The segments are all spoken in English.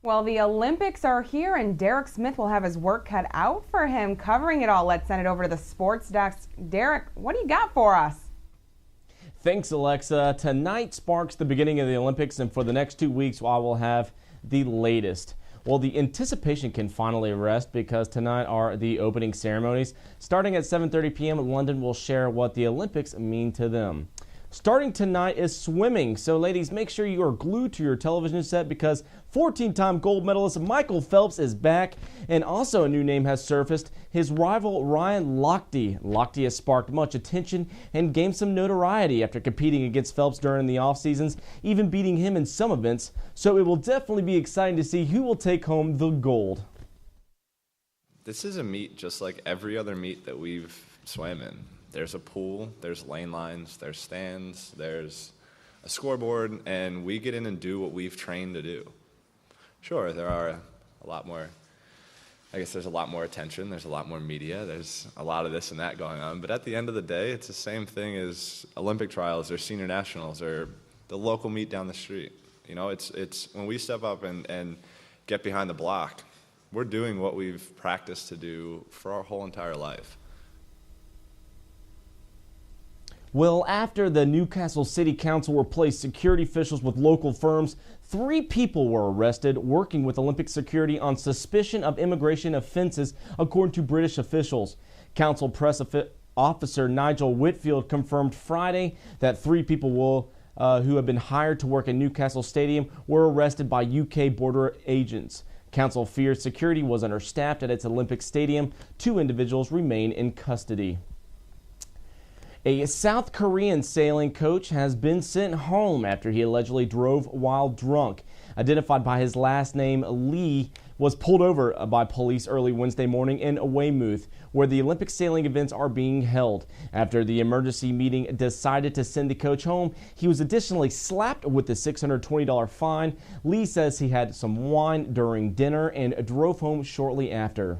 Well, the Olympics are here, and Derek Smith will have his work cut out for him covering it all. Let's send it over to the sports desk. Derek, what do you got for us? Thanks, Alexa. Tonight sparks the beginning of the Olympics, and for the next 2 weeks, I will have the latest. Well, the anticipation can finally rest because tonight are the opening ceremonies. Starting at 7:30 p.m., London will share what the Olympics mean to them. Starting tonight is swimming, so ladies, make sure you are glued to your television set because 14-time gold medalist Michael Phelps is back, and also a new name has surfaced, his rival Ryan Lochte. Lochte has sparked much attention and gained some notoriety after competing against Phelps during the off seasons, even beating him in some events, so it will definitely be exciting to see who will take home the gold. This is a meet just like every other meet that we've swam in. There's a pool, there's lane lines, there's stands, there's a scoreboard, and we get in and do what we've trained to do. Sure, there are a lot more, I guess there's a lot more attention, there's a lot more media, there's a lot of this and that going on, but at the end of the day, it's the same thing as Olympic trials or senior nationals or the local meet down the street. You know, it's when we step up and get behind the block, we're doing what we've practiced to do for our whole entire life. Well, after the Newcastle City Council replaced security officials with local firms, 3 people were arrested working with Olympic security on suspicion of immigration offenses, according to British officials. Council press officer Nigel Whitfield confirmed Friday that 3 people who have been hired to work in Newcastle Stadium were arrested by UK border agents. Council fears security was understaffed at its Olympic Stadium. 2 individuals remain in custody. A South Korean sailing coach has been sent home after he allegedly drove while drunk. Identified by his last name, Lee was pulled over by police early Wednesday morning in Weymouth, where the Olympic sailing events are being held. After the emergency meeting decided to send the coach home, he was additionally slapped with a $620 fine. Lee says he had some wine during dinner and drove home shortly after.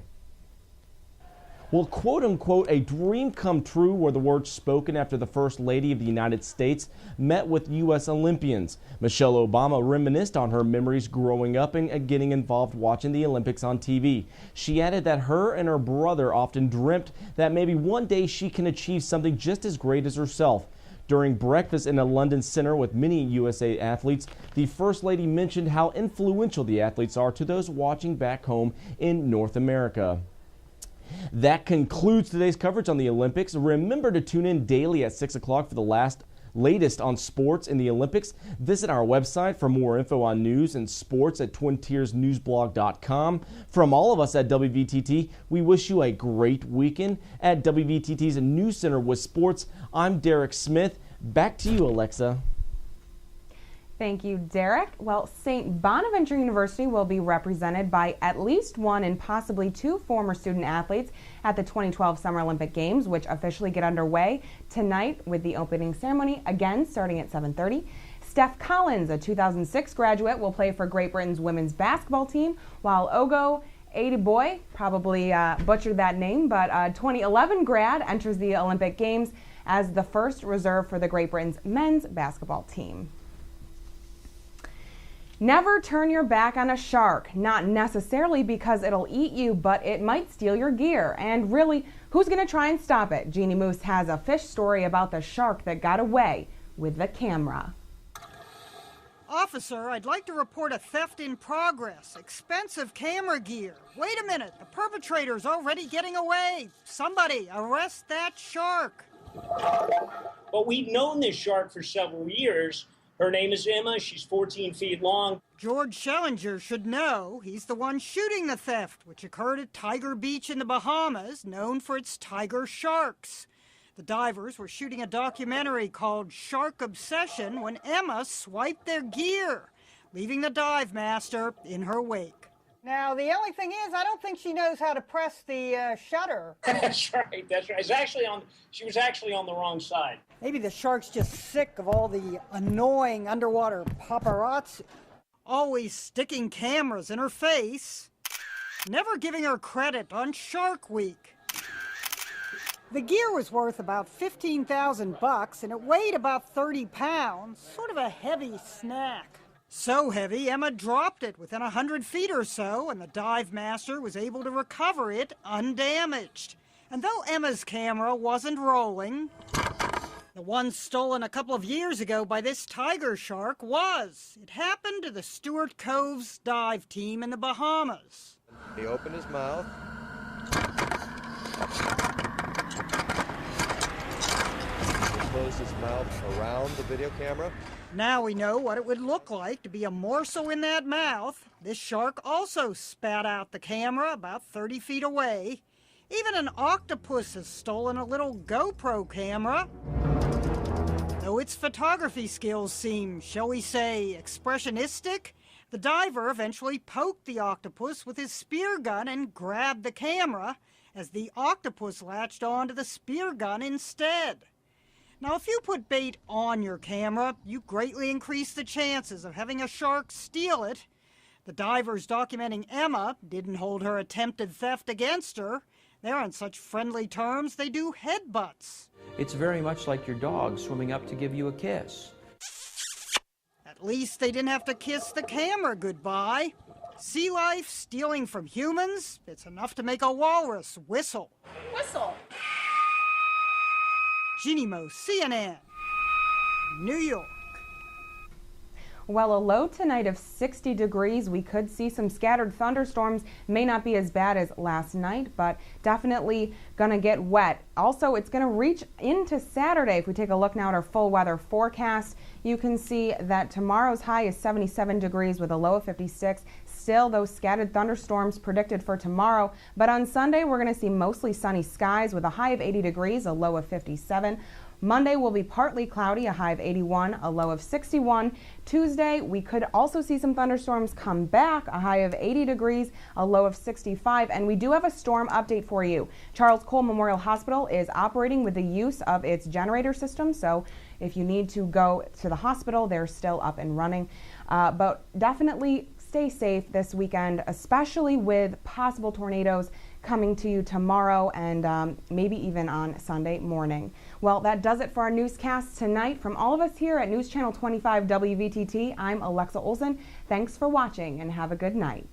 Well, quote-unquote, a dream come true were the words spoken after the First Lady of the United States met with U.S. Olympians. Michelle Obama reminisced on her memories growing up and getting involved watching the Olympics on TV. She added that her and her brother often dreamt that maybe one day she can achieve something just as great as herself. During breakfast in a London center with many USA athletes, the First Lady mentioned how influential the athletes are to those watching back home in North America. That concludes today's coverage on the Olympics. Remember to tune in daily at 6 o'clock for the latest on sports in the Olympics. Visit our website for more info on news and sports at twintiersnewsblog.com. From all of us at WVTT, we wish you a great weekend. At WVTT's News Center with Sports, I'm Derek Smith. Back to you, Alexa. Thank you, Derek. Well, St. Bonaventure University will be represented by at least 1 and possibly 2 former student athletes at the 2012 Summer Olympic Games, which officially get underway tonight with the opening ceremony, again starting at 7:30. Steph Collins, a 2006 graduate, will play for Great Britain's women's basketball team, while Ogo Adeboye, probably butchered that name, but a 2011 grad enters the Olympic Games as the first reserve for the Great Britain's men's basketball team. Never turn your back on a shark, not necessarily because it'll eat you, but it might steal your gear. And really, who's going to try and stop it? Jeannie Moose has a fish story about the shark that got away with the camera. Officer, I'd like to report a theft in progress. Expensive camera gear. Wait a minute, the perpetrator's already getting away. Somebody arrest that shark. But we've known this shark for several years. Her name is Emma. She's 14 feet long. George Schellinger should know. He's the one shooting the theft, which occurred at Tiger Beach in the Bahamas, known for its tiger sharks. The divers were shooting a documentary called Shark Obsession when Emma swiped their gear, leaving the dive master in her wake. Now, the only thing is, I don't think she knows how to press the shutter. That's right. That's right. She was actually on the wrong side. Maybe the shark's just sick of all the annoying underwater paparazzi. Always sticking cameras in her face. Never giving her credit on Shark Week. The gear was worth about $15,000 and it weighed about 30 pounds. Sort of a heavy snack. So heavy, Emma dropped it within 100 feet or so, and the dive master was able to recover it undamaged. And though Emma's camera wasn't rolling, the one stolen a couple of years ago by this tiger shark was. It happened to the Stewart Cove's dive team in the Bahamas. He opened his mouth. He closed his mouth around the video camera. Now we know what it would look like to be a morsel in that mouth. This shark also spat out the camera about 30 feet away. Even an octopus has stolen a little GoPro camera. Though its photography skills seem, shall we say, expressionistic, the diver eventually poked the octopus with his spear gun and grabbed the camera as the octopus latched onto the spear gun instead. Now, if you put bait on your camera, you greatly increase the chances of having a shark steal it. The divers documenting Emma didn't hold her attempted theft against her. They're on such friendly terms, they do headbutts. It's very much like your dog swimming up to give you a kiss. At least they didn't have to kiss the camera goodbye. Sea life stealing from humans, it's enough to make a walrus whistle. Whistle. Jeannie Mo, CNN, New York. Well, a low tonight of 60 degrees. We could see some scattered thunderstorms. May not be as bad as last night, but definitely going to get wet. Also, it's going to reach into Saturday. If we take a look now at our full weather forecast, you can see that tomorrow's high is 77 degrees with a low of 56. Still, those scattered thunderstorms predicted for tomorrow. But on Sunday, we're going to see mostly sunny skies with a high of 80 degrees, a low of 57. Monday will be partly cloudy, a high of 81, a low of 61. Tuesday, we could also see some thunderstorms come back, a high of 80 degrees, a low of 65. And we do have a storm update for you. Charles Cole Memorial Hospital is operating with the use of its generator system. So if you need to go to the hospital, they're still up and running. But definitely stay safe this weekend, especially with possible tornadoes coming to you tomorrow and maybe even on Sunday morning. Well, that does it for our newscast tonight. From all of us here at News Channel 25 WVTT, I'm Alexa Olson. Thanks for watching and have a good night.